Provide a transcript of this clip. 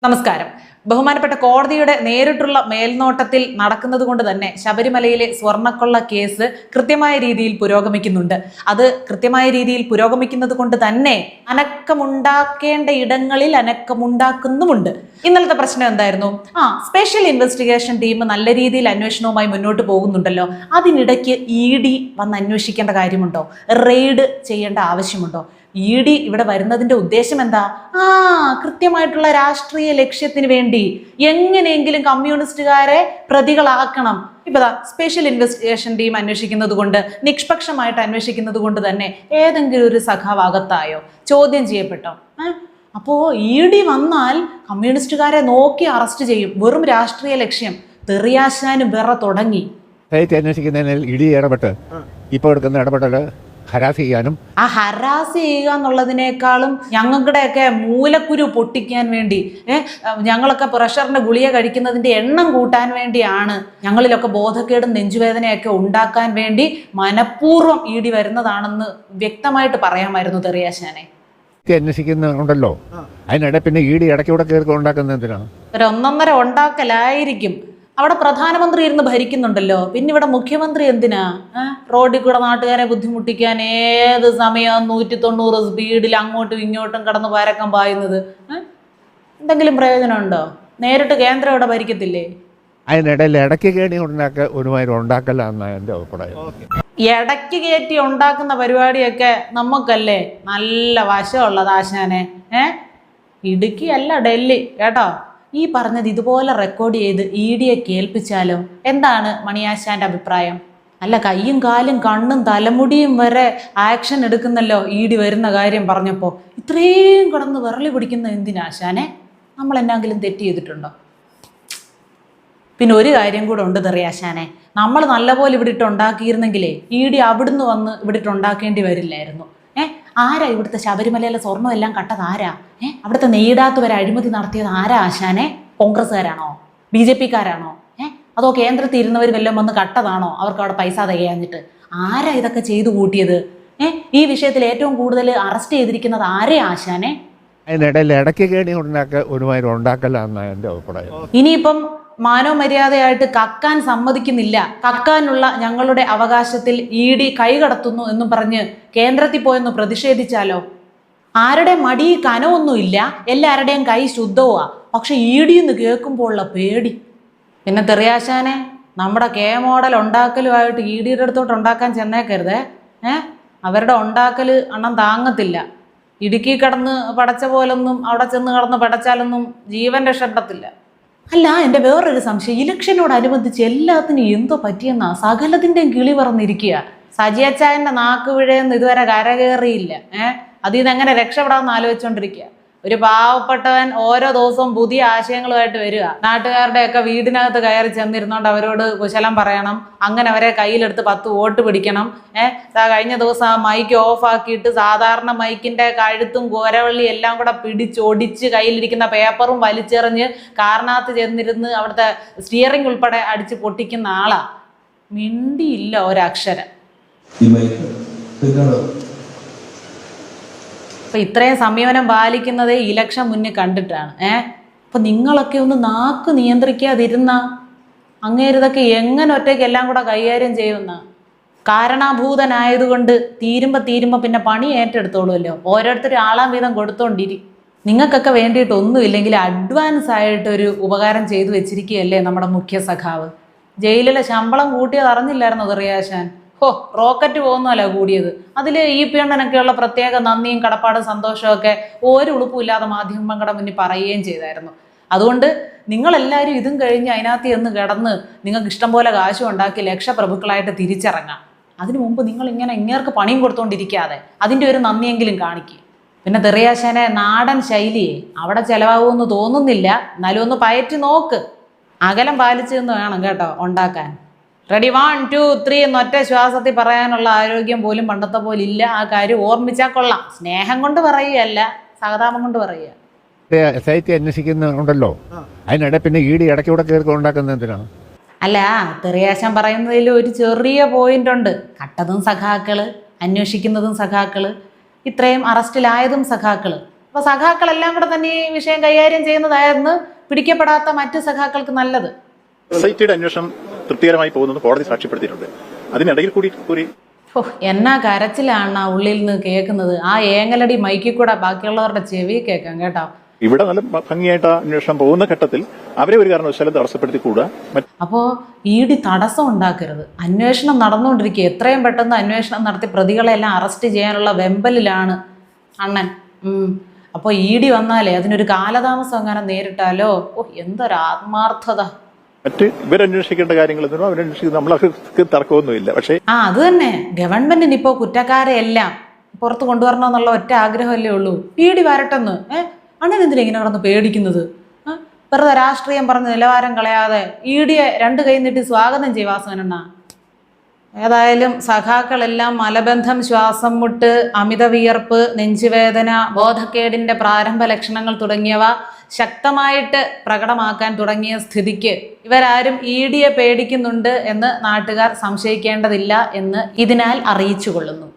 നമസ്കാരം. ബഹുമാനപ്പെട്ട കോടതിയുടെ നേരിട്ടുള്ള മേൽനോട്ടത്തിൽ നടക്കുന്നത് കൊണ്ട് തന്നെ ശബരിമലയിലെ സ്വർണ്ണക്കൊള്ള കേസ് കൃത്യമായ രീതിയിൽ പുരോഗമിക്കുന്നുണ്ട്. അത് കൃത്യമായ രീതിയിൽ പുരോഗമിക്കുന്നത് കൊണ്ട് തന്നെ അനക്കമുണ്ടാക്കേണ്ട ഇടങ്ങളിൽ അനക്കമുണ്ടാക്കുന്നുമുണ്ട്. ഇന്നലത്തെ പ്രശ്നം എന്തായിരുന്നു? സ്പെഷ്യൽ ഇൻവെസ്റ്റിഗേഷൻ ടീം നല്ല രീതിയിൽ അന്വേഷണവുമായി മുന്നോട്ട് പോകുന്നുണ്ടല്ലോ. അതിനിടയ്ക്ക് ED വന്ന് അന്വേഷിക്കേണ്ട കാര്യമുണ്ടോ? റെയ്ഡ് ചെയ്യേണ്ട ആവശ്യമുണ്ടോ? ED ഇവിടെ വരുന്നതിന്റെ ഉദ്ദേശം എന്താ? കൃത്യമായിട്ടുള്ള രാഷ്ട്രീയ ലക്ഷ്യത്തിന് വേണ്ടി എങ്ങനെയെങ്കിലും കമ്മ്യൂണിസ്റ്റുകാരെ പ്രതികളാക്കണം. ഇപ്പൊ സ്പെഷ്യൽ ഇൻവെസ്റ്റിഗേഷൻ ടീം അന്വേഷിക്കുന്നത് കൊണ്ട്, നിഷ്പക്ഷമായിട്ട് അന്വേഷിക്കുന്നത് കൊണ്ട് തന്നെ ഏതെങ്കിലും ഒരു സഖാവ് അകത്തായോ, ചോദ്യം ചെയ്യപ്പെട്ടോ? അപ്പോ ED വന്നാൽ കമ്മ്യൂണിസ്റ്റുകാരെ നോക്കി അറസ്റ്റ് ചെയ്യും. വെറും രാഷ്ട്രീയ ലക്ഷ്യം. തെറിയാശാനും വേറെ തുടങ്ങി. അന്വേഷിക്കുന്നതിൽ ED ഇടപെട്ട് ഇപ്പോൾ എടുക്കുന്ന ഇടപെടല് ഹരാസ് ചെയ്യാനും ഹരാസ് ചെയ്യുക എന്നുള്ളതിനേക്കാളും ഞങ്ങളുടെയൊക്കെ മൂലക്കുരു പൊട്ടിക്കാൻ വേണ്ടി ഞങ്ങളൊക്കെ പ്രഷറിന്റെ ഗുളിക കഴിക്കുന്നതിന്റെ എണ്ണം കൂട്ടാൻ വേണ്ടിയാണ്, ഞങ്ങളിലൊക്കെ ബോധക്കേടും നെഞ്ചുവേദനയൊക്കെ ഉണ്ടാക്കാൻ വേണ്ടി മനഃപൂർവ്വം ED വരുന്നതാണെന്ന് വ്യക്തമായിട്ട് പറയാമായിരുന്നു തെറിയാശാനെ. അന്വേഷിക്കുന്നുണ്ടല്ലോ, അതിനിടെ പിന്നെ ED ഇടയ്ക്കൂടെ കയറി ഉണ്ടാക്കുന്ന എന്തിനാണ്? ഒരു ഒന്നൊന്നര ഉണ്ടാക്കലായിരിക്കും. അവിടെ പ്രധാനമന്ത്രി ഇരുന്ന് ഭരിക്കുന്നുണ്ടല്ലോ, പിന്നെ ഇവിടെ മുഖ്യമന്ത്രി എന്തിനാ റോഡിൽ കൂടെ നാട്ടുകാരെ ബുദ്ധിമുട്ടിക്കാൻ ഏത് സമയം 190 സ്പീഡിൽ അങ്ങോട്ടും ഇങ്ങോട്ടും കടന്ന് പരക്കം പായുന്നത്? എന്തെങ്കിലും പ്രയോജനമുണ്ടോ? നേരിട്ട് കേന്ദ്രം ഇവിടെ ഭരിക്കത്തില്ലേ? അതിനിടയിൽ ഇടയ്ക്ക് കയറി ഒരുമാതിരി ഉണ്ടാക്കലാന്ന എൻ്റെ അഭിപ്രായം. ഇടയ്ക്ക് കയറ്റി ഉണ്ടാക്കുന്ന പരിപാടിയൊക്കെ നമുക്കല്ലേ നല്ല വശമുള്ളത് ആശാനെ. ഇടുക്കി അല്ല ഡൽഹി കേട്ടോ. ഈ പറഞ്ഞത് ഇതുപോലെ റെക്കോർഡ് ചെയ്ത് EDയെ കേൾപ്പിച്ചാലോ? എന്താണ് മണിയാശാന്റെ അഭിപ്രായം? അല്ല, കയ്യും കാലും കണ്ണും തലമുടിയും വരെ ആക്ഷൻ എടുക്കുന്നല്ലോ ED വരുന്ന കാര്യം പറഞ്ഞപ്പോൾ. ഇത്രയും കടന്ന് വിരളി പിടിക്കുന്ന എന്തിനാശാനെ? നമ്മൾ എന്നാങ്കിലും തെറ്റ് ചെയ്തിട്ടുണ്ടോ? പിന്നെ ഒരു കാര്യം കൂടെ ഉണ്ട് തെറിയാശാനെ, നമ്മൾ നല്ലപോലെ ഇവിടെ ഇട്ടുണ്ടാക്കിയിരുന്നെങ്കിലേ ED അവിടുന്ന് വന്ന് ഇവിടെ ഇട്ടുണ്ടാക്കേണ്ടി വരില്ലായിരുന്നു. ആരാ ഇവിടുത്തെ ശബരിമലയിലെ സ്വർണ്ണം എല്ലാം കട്ടത്? ആരാ? അവിടുത്തെ നെയ്യിടാത്ത് വരെ അഴിമതി നടത്തിയത് ആരാ ആശാനെ? കോൺഗ്രസ്സുകാരാണോ? BJPക്കാരാണോ? അതോ കേന്ദ്രത്തിൽ ഇരുന്നവർ വല്ലതും വന്ന് കട്ടതാണോ? അവർക്ക് അവിടെ പൈസ തികയാഞ്ഞിട്ട്? ആരാ ഇതൊക്കെ ചെയ്തു കൂട്ടിയത്? ഈ വിഷയത്തിൽ ഏറ്റവും കൂടുതൽ അറസ്റ്റ് ചെയ്തിരിക്കുന്നത് ആരെ ആശാനെ? അതിനിടയിൽ ഇടയ്ക്ക് കയറി ഒരുമാതിരി ഉണ്ടാക്കലാന്ന എൻ്റെ അഭിപ്രായം. ഇനിയിപ്പം മാനവമര്യാദയായിട്ട് കക്കാൻ സമ്മതിക്കുന്നില്ല, കക്കാനുള്ള ഞങ്ങളുടെ അവകാശത്തിൽ ED കൈകടത്തുന്നു എന്നും പറഞ്ഞ് കേന്ദ്രത്തിൽ പോയെന്ന് പ്രതിഷേധിച്ചാലോ? ആരുടെ മടി കനമൊന്നുമില്ല, എല്ലാവരുടെയും കൈ ശുദ്ധവുമാ. പക്ഷെ ED എന്ന് കേൾക്കുമ്പോഴുള്ള പേടി. പിന്നെ തെറിയാശാനെ, നമ്മുടെ മോഡൽ ഉണ്ടാക്കലുമായിട്ട് EDയുടെ അടുത്തോട്ട് ഉണ്ടാക്കാൻ ചെന്നേക്കരുതേ. അവരുടെ ഉണ്ടാക്കൽ അണ്ണം താങ്ങത്തില്ല. ഇടുക്കി കടന്ന് പടച്ച പോലൊന്നും അവിടെ ചെന്ന് കടന്ന് പടച്ചാലൊന്നും ജീവൻ രക്ഷപ്പെടത്തില്ല. അല്ല, എൻ്റെ വേറൊരു സംശയം, ഇലക്ഷനോടനുബന്ധിച്ച് എല്ലാത്തിനും എന്തോ പറ്റിയെന്നാ സകലത്തിൻ്റെയും കിളി പറന്നിരിക്കുക. സജിയച്ചായൻ്റെ നാക്ക് വിഴയെന്ന് ഇതുവരെ കരകയറിയില്ല. അതിൽ നിന്ന് എങ്ങനെ രക്ഷപ്പെടാമെന്ന് ആലോചിച്ചുകൊണ്ടിരിക്കുക. ഒരു പാവപ്പെട്ടവൻ ഓരോ ദിവസവും പുതിയ ആശയങ്ങളുമായിട്ട് വരിക. നാട്ടുകാരുടെയൊക്കെ വീടിനകത്ത് കയറി ചെന്നിരുന്നോണ്ട് അവരോട് കുശലം പറയണം, അങ്ങനെ അവരെ കയ്യിലെടുത്ത് 10 വോട്ട് പിടിക്കണം. കഴിഞ്ഞ ദിവസം ആ മൈക്ക് ഓഫാക്കിയിട്ട് സാധാരണ മൈക്കിൻ്റെ കഴുത്തും കോരവള്ളി എല്ലാം കൂടെ പിടിച്ചൊടിച്ച് കയ്യിലിരിക്കുന്ന പേപ്പറും വലിച്ചെറിഞ്ഞ് കാറിനകത്ത് ചെന്നിരുന്ന് അവിടുത്തെ സ്റ്റിയറിംഗ് ഉൾപ്പെടെ അടിച്ച് പൊട്ടിക്കുന്ന ആളാ. മിണ്ടിയില്ല ഒരക്ഷരം. അപ്പൊ ഇത്രയും സംയമനം പാലിക്കുന്നതേ ഇലക്ഷൻ മുന്നേ കണ്ടിട്ടാണ്. അപ്പൊ നിങ്ങളൊക്കെ ഒന്ന് നാക്ക് നിയന്ത്രിക്കാതിരുന്ന അങ്ങേരിതൊക്കെ എങ്ങനെ ഒറ്റയ്ക്ക് എല്ലാം കൂടെ കൈകാര്യം ചെയ്യുന്ന? കാരണഭൂതനായതുകൊണ്ട് തീരുമ്പോ പിന്നെ പണി ഏറ്റെടുത്തോളുമല്ലോ. ഓരോരുത്തരും ആളാം വീതം കൊടുത്തോണ്ടിരി. നിങ്ങൾക്കൊക്കെ വേണ്ടിയിട്ട് ഒന്നുമില്ലെങ്കിൽ അഡ്വാൻസ് ആയിട്ടൊരു ഉപകാരം ചെയ്തു വെച്ചിരിക്കുകയല്ലേ നമ്മുടെ മുഖ്യ സഖാവ്. ജയിലിലെ ശമ്പളം കൂട്ടിയത് അറിഞ്ഞില്ലായിരുന്നോ തെറിയാശാൻ? റോക്കറ്റ് പോകുന്നല്ലോ കൂടിയത്. അതിൽ പിണ്ണനൊക്കെയുള്ള പ്രത്യേക നന്ദിയും കടപ്പാടും സന്തോഷമൊക്കെ ഒരു ഉളുപ്പുമില്ലാതെ മാധ്യമങ്ങളുടെ മുന്നിൽ പറയുകയും ചെയ്തായിരുന്നു. അതുകൊണ്ട് നിങ്ങളെല്ലാവരും ഇതും കഴിഞ്ഞ് അതിനകത്ത് എന്ന് കിടന്ന് നിങ്ങൾക്ക് ഇഷ്ടം പോലെ കാശും ഉണ്ടാക്കി ലക്ഷപ്രഭുക്കളായിട്ട് തിരിച്ചിറങ്ങാം. അതിനു മുമ്പ് നിങ്ങൾ ഇങ്ങേർക്ക് പണിയും കൊടുത്തോണ്ടിരിക്കാതെ അതിൻ്റെ ഒരു നന്ദിയെങ്കിലും കാണിക്കുക. പിന്നെ തെറിയാശാനെ, നാടൻ ശൈലിയെ അവിടെ ചിലവാകുമെന്ന് തോന്നുന്നില്ല, എന്നാലും ഒന്ന് പയറ്റി നോക്ക്. അകലം പാലിച്ചെന്ന് വേണം കേട്ടോ ഉണ്ടാക്കാൻ. റെഡി 1 2 3 എന്നൊറ്റ ശ്വാസത്തിൽ പറയാനുള്ള ആരോഗ്യം പോലും പണ്ടത്തെ പോലെ ഇല്ല. ആ കാര്യം ഓർമ്മിച്ചാൽ കൊള്ളാം. സ്നേഹം കൊണ്ട് പറയുകയല്ല, സഹതാപം കൊണ്ട് പറയുക. അന്വേഷിക്കുന്നുണ്ടല്ലോ, അതിനിടെ പിന്നെ ED ഇടയ്ക്കൂടെ കയറി ഉണ്ടാക്കുന്ന എന്തിനാണ്? അല്ല, തെറിയാശാൻ പറയുന്നതിൽ ഒരു ചെറിയ പോയിന്റ് ഉണ്ട്. കട്ടതും സഖാക്കള്, അന്വേഷിക്കുന്നതും സഖാക്കള്, ഇത്രയും അറസ്റ്റിലായതും സഖാക്കള്. അപ്പൊ സഖാക്കളെല്ലാം കൂടെ തന്നെ ഈ വിഷയം കൈകാര്യം ചെയ്യുന്നതായിരുന്നു പിടിക്കപ്പെടാത്ത മറ്റ് സഖാക്കൾക്ക് നല്ലത്. SITയുടെ അന്വേഷണം തൃപ്തികരമായി പോകുന്നത് കോടതി സാക്ഷ്യപ്പെടുത്തിയിട്ടുണ്ട്. അതിനിടയിൽ കൂടി ഓ, എന്നാ കരച്ചിലാണ് ആ ഉള്ളിൽ നിന്ന് കേൾക്കുന്നത്. ആ ഏങ്ങലടി മൈക്കിൽ കൂടെ ബാക്കിയുള്ളവരുടെ ചെവി കേൾക്കാം കേട്ടോ. ഇവിടെ നല്ല ഭംഗിയായിട്ട് ആ അന്വേഷണം പോകുന്ന ഘട്ടത്തിൽ അവരെ ഒരു കാരണവശാലും തടസ്സപ്പെടുത്തിക്കൂടാ. അപ്പോൾ ED തടസ്സം ഉണ്ടാക്കരുത്. അന്വേഷണം നടന്നുകൊണ്ടിരിക്കുക, എത്രയും പെട്ടെന്ന് അന്വേഷണം നടത്തി പ്രതികളെല്ലാം അറസ്റ്റ് ചെയ്യാനുള്ള വെമ്പലിലാണ് അണ്ണൻ. അപ്പോൾ ED വന്നാലേ അതിനൊരു കാലതാമസം അങ്ങനെ നേരിട്ടാലോ. ഓ, എന്തൊരു ആത്മാർത്ഥത. മറ്റ് ഇവരന്വേഷിക്കേണ്ട കാര്യങ്ങൾ അവരന്വേഷിക്കുന്നത് നമ്മളൊക്കെ തർക്കമൊന്നുമില്ല. പക്ഷേ അത് തന്നെ, ഗവൺമെന്റിന് ഇപ്പോൾ കുറ്റക്കാരെ എല്ലാം പുറത്ത് കൊണ്ടുവരണമെന്നുള്ള ഒറ്റ ആഗ്രഹമല്ലേ ഉള്ളൂ. ED വരട്ടെന്ന്. അണ്ണൻ എന്തിനാ ഇങ്ങനെ കിടന്ന് പേടിക്കുന്നത്? വെറുതെ രാഷ്ട്രീയം പറഞ്ഞ് നിലവാരം കളയാതെ EDയെ രണ്ട് കൈ നീട്ടി സ്വാഗതം ചെയ്യും വാസവനെണ്ണ. ഏതായാലും സഖാക്കളെല്ലാം മലബന്ധം, ശ്വാസം മുട്ട്, അമിത വിയർപ്പ്, നെഞ്ചുവേദന, ബോധക്കേടിന്റെ പ്രാരംഭ ലക്ഷണങ്ങൾ തുടങ്ങിയവ ശക്തമായിട്ട് പ്രകടമാക്കാൻ തുടങ്ങിയ സ്ഥിതിക്ക് ഇവരാരും EDയെ പേടിക്കുന്നുണ്ട് എന്ന് നാട്ടുകാർ സംശയിക്കേണ്ടതില്ല എന്ന് ഇതിനാൽ അറിയിച്ചു കൊള്ളുന്നു.